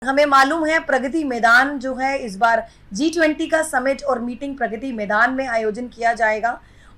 हमें मालूम है प्रगति मैदान जो है इस बार G20 का समिट और मीटिंग प्रगति मैदान में आयोजन किया जाएगा।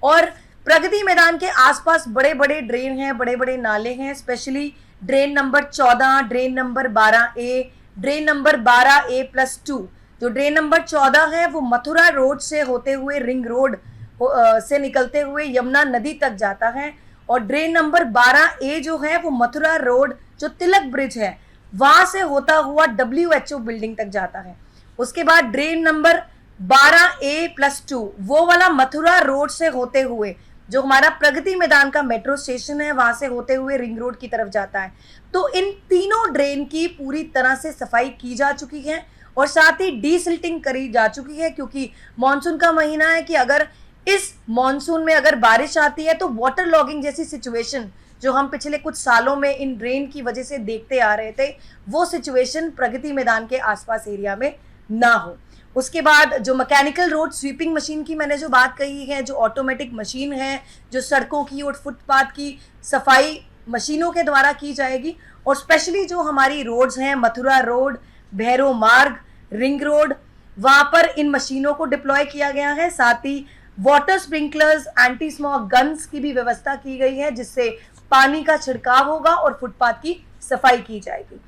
और प्रगति मैदान के आसपास बड़े बड़े ड्रेन हैं, बड़े बड़े नाले हैं, specially drain number 14, drain number 12A, drain number 12A+2। जो ड्रेन नंबर 14 है वो मथुरा रोड से होते हुए रिंग रोड से निकलते हुए यमुना नदी तक जाता है, और ड्रेन नंबर 12A जो है वो मथुरा रोड जो तिलक ब्रिज है वहां से होता हुआ WHO बिल्डिंग तक जाता है। उसके बाद ड्रेन नंबर 12A+2 वो वाला मथुरा रोड से होते हुए जो हमारा प्रगति मैदान का मेट्रो स्टेशन है वहां से होते हुए रिंग रोड की तरफ जाता है। तो इन तीनों ड्रेन की पूरी तरह से सफाई की जा चुकी है और साथ ही डीसिल्टिंग करी जा चुकी है, क्योंकि मानसून का महीना है कि अगर इस मानसून में अगर बारिश आती है तो वाटर लॉगिंग जैसी सिचुएशन जो हम पिछले कुछ सालों में इन ड्रेन की वजह से देखते आ रहे थे वो सिचुएशन प्रगति मैदान के आसपास एरिया में ना हो। उसके बाद जो मैकेनिकल रोड स्वीपिंग मशीन की मैंने जो बात कही है, जो ऑटोमेटिक मशीन है जो सड़कों की और फुटपाथ की सफाई मशीनों के द्वारा की जाएगी, और स्पेशली जो हमारी रोड्स हैं मथुरा रोड, भैरव मार्ग, रिंग रोड, वहां पर इन मशीनों को डिप्लॉय किया गया है। साथ ही water sprinklers, anti smog guns की भी व्यवस्था की गई है जिससे पानी का छिड़काव होगा और फुटपाथ की सफाई की जाएगी।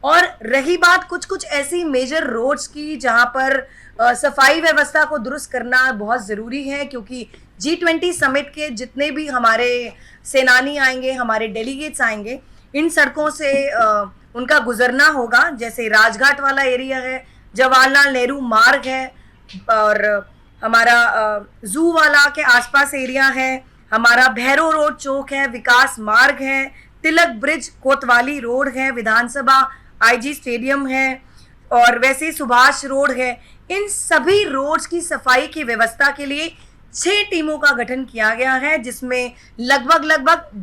और रही बात कुछ कुछ ऐसी मेजर रोड्स की जहां पर सफाई व्यवस्था को दुरुस्त करना बहुत ज़रूरी है, क्योंकि G20 समिट के जितने भी हमारे सेनानी आएंगे, हमारे डेलीगेट्स आएंगे, इन सड़कों से उनका गुजरना होगा। जैसे राजघाट वाला एरिया है, जवाहरलाल नेहरू मार्ग है, और हमारा जू वाला के आसपास एरिया है, हमारा भैरव रोड चौक है, विकास मार्ग है, तिलक ब्रिज कोतवाली रोड है, विधानसभा IG स्टेडियम है, और वैसे सुभाष रोड है। इन सभी रोड्स की सफाई की व्यवस्था के लिए 6 टीमों का गठन किया गया है, जिसमें लगभग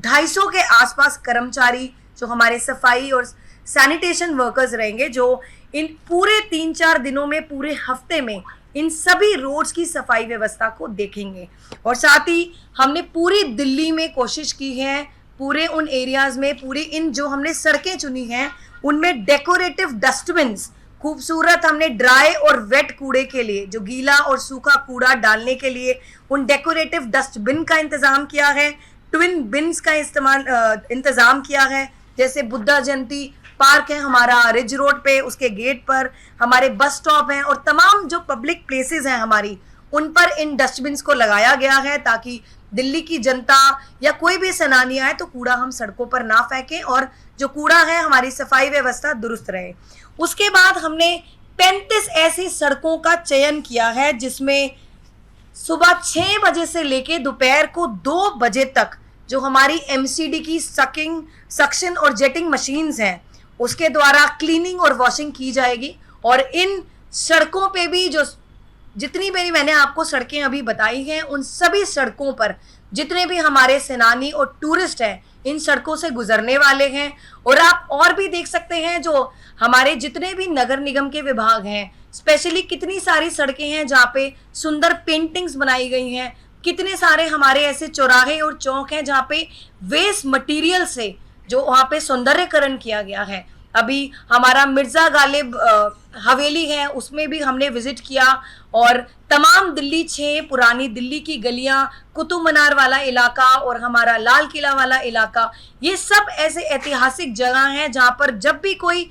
250 के आसपास कर्मचारी जो हमारे सफाई और सैनिटेशन वर्कर्स रहेंगे, जो इन पूरे 3-4 दिनों में, पूरे हफ्ते में इन सभी रोड्स की सफाई व्यवस्था को देखेंगे। और साथ ही हमने पूरी दिल्ली में कोशिश की है, पूरे उन एरियाज में, पूरी इन जो हमने सड़कें चुनी हैं उनमें डेकोरेटिव डस्टबिन्स, खूबसूरत हमने ड्राई और वेट कूड़े के लिए, जो गीला और सूखा कूड़ा डालने के लिए उन डेकोरेटिव डस्टबिन का इंतज़ाम किया है। ट्विन बिन्स का इंतज़ाम किया है, जैसे बुद्धा जयंती पार्क है हमारा रिज रोड पे, उसके गेट पर हमारे बस स्टॉप हैं, और तमाम जो पब्लिक प्लेसेस हैं हमारी उन पर इन डस्टबिन्स को लगाया गया है ताकि दिल्ली की जनता या कोई भी सेनानी आए तो कूड़ा हम सड़कों पर ना फेंकें और जो कूड़ा है हमारी सफाई व्यवस्था दुरुस्त रहे। उसके बाद हमने 35 ऐसी सड़कों का चयन किया है जिसमें सुबह 6 बजे से लेके दोपहर को 2 बजे तक जो हमारी MCD की सक्शन और जेटिंग मशीन्स हैं उसके द्वारा क्लीनिंग और वॉशिंग की जाएगी। और इन सड़कों पे भी जो जितनी भी मैंने आपको सड़कें अभी बताई हैं उन सभी सड़कों पर जितने भी हमारे सेनानी और टूरिस्ट हैं इन सड़कों से गुजरने वाले हैं। और आप और भी देख सकते हैं जो हमारे जितने भी नगर निगम के विभाग हैं, स्पेशली कितनी सारी सड़कें हैं जहाँ पे सुंदर पेंटिंग्स बनाई गई हैं, कितने सारे हमारे ऐसे चौराहे और चौक हैं जहाँ पे वेस्ट मटेरियल से जो वहाँ पे सौंदर्यकरण किया गया है। अभी हमारा मिर्जा गालिब हवेली है उसमें भी हमने विजिट किया, और तमाम दिल्ली 6 पुरानी दिल्ली की गलियां, कुतुब मीनार वाला इलाका और हमारा लाल किला वाला इलाका, ये सब ऐसे ऐतिहासिक जगह हैं जहां पर जब भी कोई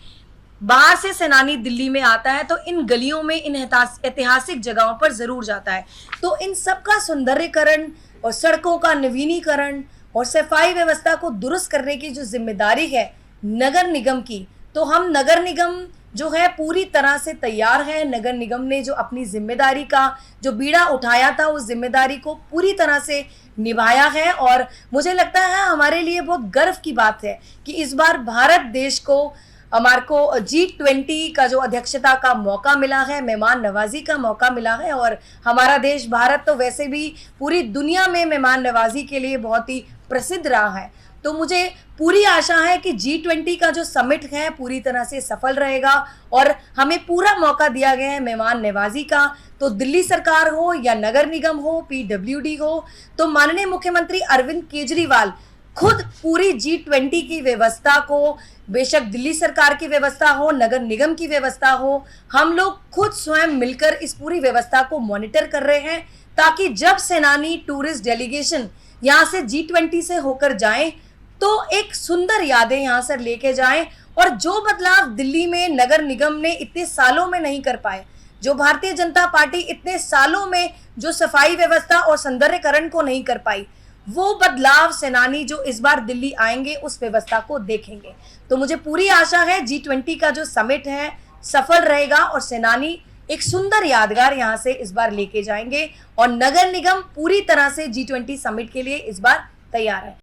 बाहर से सेनानी दिल्ली में आता है तो इन गलियों में, इन ऐतिहासिक जगहों पर ज़रूर जाता है। तो इन सब का सौंदर्यकरण और सड़कों का नवीनीकरण और सफाई व्यवस्था को दुरुस्त करने की जो जिम्मेदारी है नगर निगम की, तो हम नगर निगम जो है पूरी तरह से तैयार है। नगर निगम ने जो अपनी जिम्मेदारी का जो बीड़ा उठाया था उस जिम्मेदारी को पूरी तरह से निभाया है, और मुझे लगता है हमारे लिए बहुत गर्व की बात है कि इस बार भारत देश को हमारे को G20 का जो अध्यक्षता का मौका मिला है, मेहमान नवाजी का मौका मिला है। और हमारा देश भारत तो वैसे भी पूरी दुनिया में मेहमान नवाजी के लिए बहुत ही प्रसिद्ध रहा है। तो मुझे पूरी आशा है कि G20 का जो समिट है पूरी तरह से सफल रहेगा और हमें पूरा मौका दिया गया है मेहमान नवाजी का। तो दिल्ली सरकार हो या नगर निगम हो, PWD हो, तो माननीय मुख्यमंत्री अरविंद केजरीवाल खुद पूरी G20 की व्यवस्था को, बेशक दिल्ली सरकार की व्यवस्था हो, नगर निगम की व्यवस्था हो, हम लोग खुद स्वयं मिलकर इस पूरी व्यवस्था को मॉनिटर कर रहे हैं, ताकि जब सेनानी टूरिस्ट डेलीगेशन यहाँ से G20 से होकर जाएं तो एक सुंदर यादें यहाँ से लेके जाएं, और जो बदलाव दिल्ली में नगर निगम ने इतने सालों में नहीं कर पाए, जो भारतीय जनता पार्टी इतने सालों में जो सफाई व्यवस्था और सौंदर्यकरण को नहीं कर पाई, वो बदलाव सेनानी जो इस बार दिल्ली आएंगे उस व्यवस्था को देखेंगे। तो मुझे पूरी आशा है G20 का जो समिट है सफल रहेगा और सेनानी एक सुंदर यादगार यहाँ से इस बार लेके जाएंगे, और नगर निगम पूरी तरह से G20 समिट के लिए इस बार तैयार है।